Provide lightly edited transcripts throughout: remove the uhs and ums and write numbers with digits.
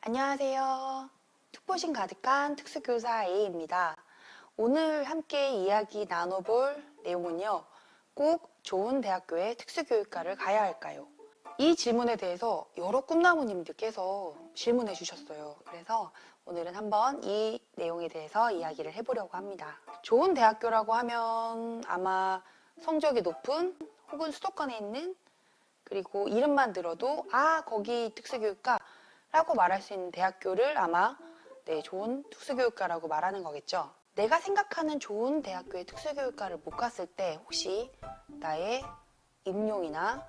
안녕하세요. 특보심 가득한 특수교사 A입니다. 오늘 함께 이야기 나눠볼 내용은요. 꼭 좋은 대학교에 특수교육과를 가야 할까요? 이 질문에 대해서 여러 꿈나무님들께서 질문해 주셨어요. 그래서 오늘은 한번 이 내용에 대해서 이야기를 해보려고 합니다. 좋은 대학교라고 하면 아마 성적이 높은 혹은 수도권에 있는, 그리고 이름만 들어도 거기 특수교육과 라고 말할 수 있는 대학교를 아마 좋은 특수교육과라고 말하는 거겠죠. 내가 생각하는 좋은 대학교의 특수교육과를 못 갔을 때 혹시 나의 임용이나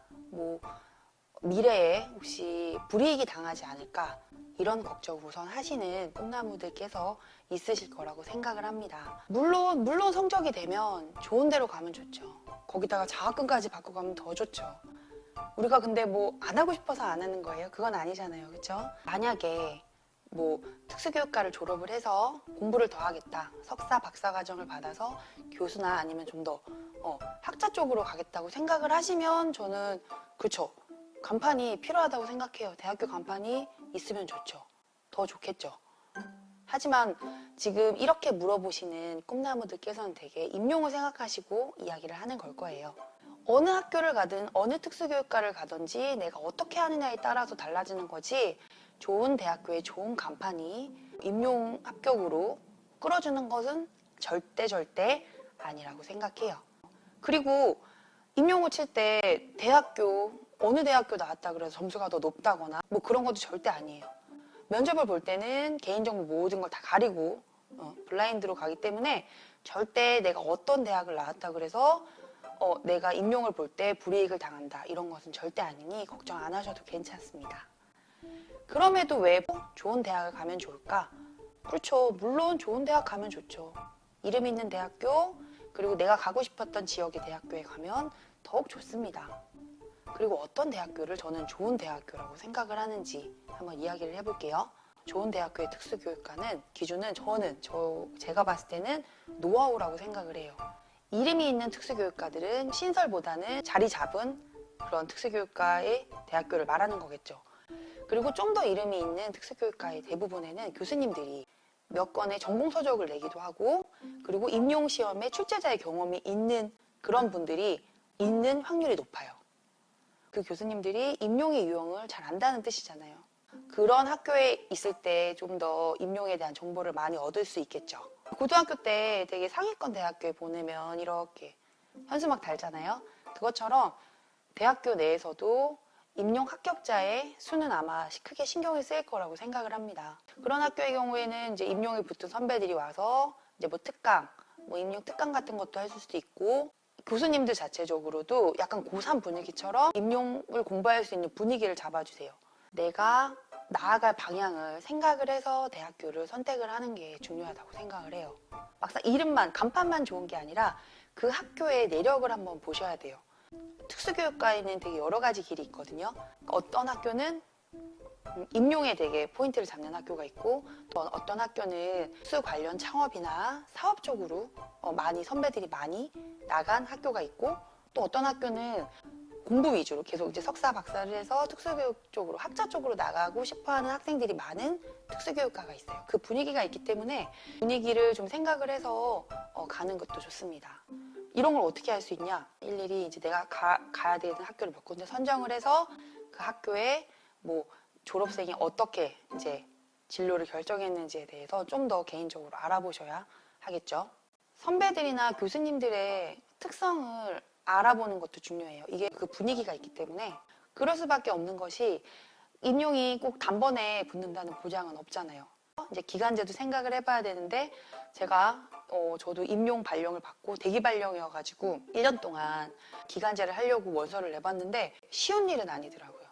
미래에 혹시 불이익이 당하지 않을까, 이런 걱정을 우선 하시는 꿈나무들께서 있으실 거라고 생각을 합니다. 물론 성적이 되면 좋은 데로 가면 좋죠. 거기다가 장학금까지 받고 가면 더 좋죠. 우리가 근데 안 하고 싶어서 안 하는 거예요? 그건 아니잖아요. 그쵸? 만약에 특수교육과를 졸업을 해서 공부를 더 하겠다, 석사, 박사 과정을 받아서 교수나 아니면 좀 더 학자 쪽으로 가겠다고 생각을 하시면 저는 그쵸, 간판이 필요하다고 생각해요. 대학교 간판이 있으면 좋죠. 더 좋겠죠. 하지만 지금 이렇게 물어보시는 꿈나무들께서는 되게 임용을 생각하시고 이야기를 하는 걸 거예요. 어느 학교를 가든 어느 특수교육과를 가든지 내가 어떻게 하느냐에 따라서 달라지는 거지, 좋은 대학교의 좋은 간판이 임용 합격으로 끌어주는 것은 절대 아니라고 생각해요. 그리고 임용을 칠 때 어느 대학교 나왔다 그래서 점수가 더 높다거나 그런 것도 절대 아니에요. 면접을 볼 때는 개인정보 모든 걸 다 가리고 블라인드로 가기 때문에 절대 내가 어떤 대학을 나왔다 그래서 내가 임용을 볼 때 불이익을 당한다, 이런 것은 절대 아니니 걱정 안 하셔도 괜찮습니다. 그럼에도 왜 좋은 대학을 가면 좋을까? 그렇죠. 물론 좋은 대학 가면 좋죠. 이름 있는 대학교, 그리고 내가 가고 싶었던 지역의 대학교에 가면 더욱 좋습니다. 그리고 어떤 대학교를 저는 좋은 대학교라고 생각을 하는지 한번 이야기를 해볼게요. 좋은 대학교의 특수교육과는 기준은 제가 봤을 때는 노하우라고 생각을 해요. 이름이 있는 특수교육과들은 신설보다는 자리 잡은 그런 특수교육과의 대학교를 말하는 거겠죠. 그리고 좀 더 이름이 있는 특수교육과의 대부분에는 교수님들이 몇 건의 전공서적을 내기도 하고, 그리고 임용시험에 출제자의 경험이 있는 그런 분들이 있는 확률이 높아요. 그 교수님들이 임용의 유형을 잘 안다는 뜻이잖아요. 그런 학교에 있을 때 좀 더 임용에 대한 정보를 많이 얻을 수 있겠죠. 고등학교 때 되게 상위권 대학교에 보내면 이렇게 현수막 달잖아요. 그것처럼 대학교 내에서도 임용 합격자의 수는 아마 크게 신경을 쓰일 거라고 생각을 합니다. 그런 학교의 경우에는 이제 임용에 붙은 선배들이 와서 이제 특강, 임용 특강 같은 것도 해줄 수도 있고, 교수님들 자체적으로도 약간 고3 분위기처럼 임용을 공부할 수 있는 분위기를 잡아주세요. 내가 나아갈 방향을 생각을 해서 대학교를 선택을 하는 게 중요하다고 생각을 해요. 막상 이름만, 간판만 좋은 게 아니라 그 학교의 내력을 한번 보셔야 돼요. 특수교육과에는 되게 여러 가지 길이 있거든요. 어떤 학교는 임용에 되게 포인트를 잡는 학교가 있고, 또 어떤 학교는 특수 관련 창업이나 사업 쪽으로 선배들이 많이 나간 학교가 있고, 또 어떤 학교는 공부 위주로 계속 이제 석사 박사를 해서 특수교육 쪽으로, 학자 쪽으로 나가고 싶어하는 학생들이 많은 특수교육과가 있어요. 그 분위기가 있기 때문에 분위기를 좀 생각을 해서 가는 것도 좋습니다. 이런 걸 어떻게 할 수 있냐? 일일이 이제 내가 가야 되는 학교를 몇 군데 선정을 해서 그 학교에 졸업생이 어떻게 이제 진로를 결정했는지에 대해서 좀 더 개인적으로 알아보셔야 하겠죠. 선배들이나 교수님들의 특성을 알아보는 것도 중요해요. 이게 그 분위기가 있기 때문에. 그럴 수밖에 없는 것이, 임용이 꼭 단번에 붙는다는 보장은 없잖아요. 이제 기간제도 생각을 해봐야 되는데, 저도 임용 발령을 받고 대기 발령이어가지고 1년 동안 기간제를 하려고 원서를 내봤는데 쉬운 일은 아니더라고요.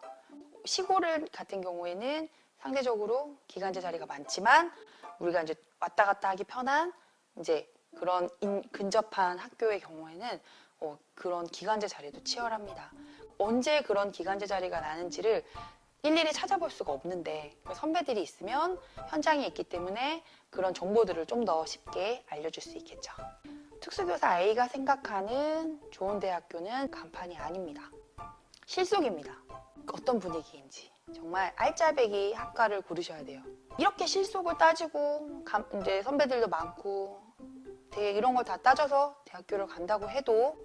시골 같은 경우에는 상대적으로 기간제 자리가 많지만, 우리가 이제 왔다 갔다 하기 편한 이제 그런 근접한 학교의 경우에는 그런 기간제 자리도 치열합니다. 언제 그런 기간제 자리가 나는지를 일일이 찾아볼 수가 없는데, 선배들이 있으면 현장에 있기 때문에 그런 정보들을 좀 더 쉽게 알려줄 수 있겠죠. 특수교사 A가 생각하는 좋은 대학교는 간판이 아닙니다. 실속입니다. 어떤 분위기인지, 정말 알짜배기 학과를 고르셔야 돼요. 이렇게 실속을 따지고 이제 선배들도 많고 되게 이런 걸 다 따져서 대학교를 간다고 해도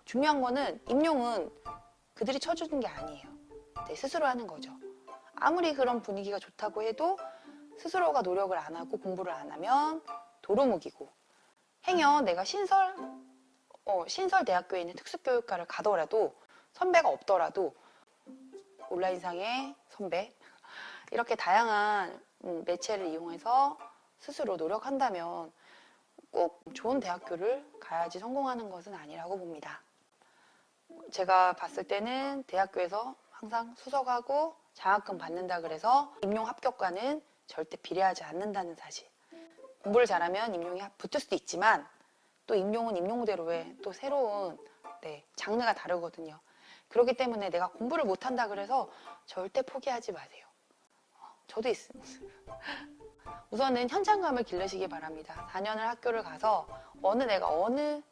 중요한 거는 임용은 그들이 쳐주는 게 아니에요. 내 스스로 하는 거죠. 아무리 그런 분위기가 좋다고 해도 스스로가 노력을 안 하고 공부를 안 하면 도루묵이고, 행여 내가 신설 대학교에 있는 특수교육과를 가더라도 선배가 없더라도 온라인상의 선배, 이렇게 다양한 매체를 이용해서 스스로 노력한다면 꼭 좋은 대학교를 가야지 성공하는 것은 아니라고 봅니다. 제가 봤을 때는 대학교에서 항상 수석하고 장학금 받는다 그래서 임용 합격과는 절대 비례하지 않는다는 사실. 공부를 잘하면 임용이 붙을 수도 있지만 또 임용은 임용대로의 또 새로운 장르가 다르거든요. 그렇기 때문에 내가 공부를 못한다 그래서 절대 포기하지 마세요. 저도 있습니다. 우선은 현장감을 기르시기 바랍니다. 4년을 학교를 가서 어느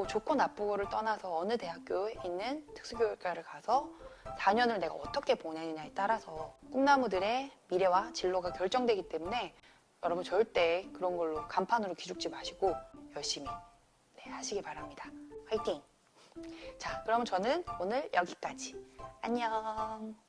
좋고 나쁘고를 떠나서 어느 대학교에 있는 특수교육과를 가서 4년을 내가 어떻게 보내느냐에 따라서 꿈나무들의 미래와 진로가 결정되기 때문에 여러분 절대 그런 걸로 간판으로 기죽지 마시고 열심히 하시기 바랍니다. 화이팅! 자, 그러면 저는 오늘 여기까지. 안녕!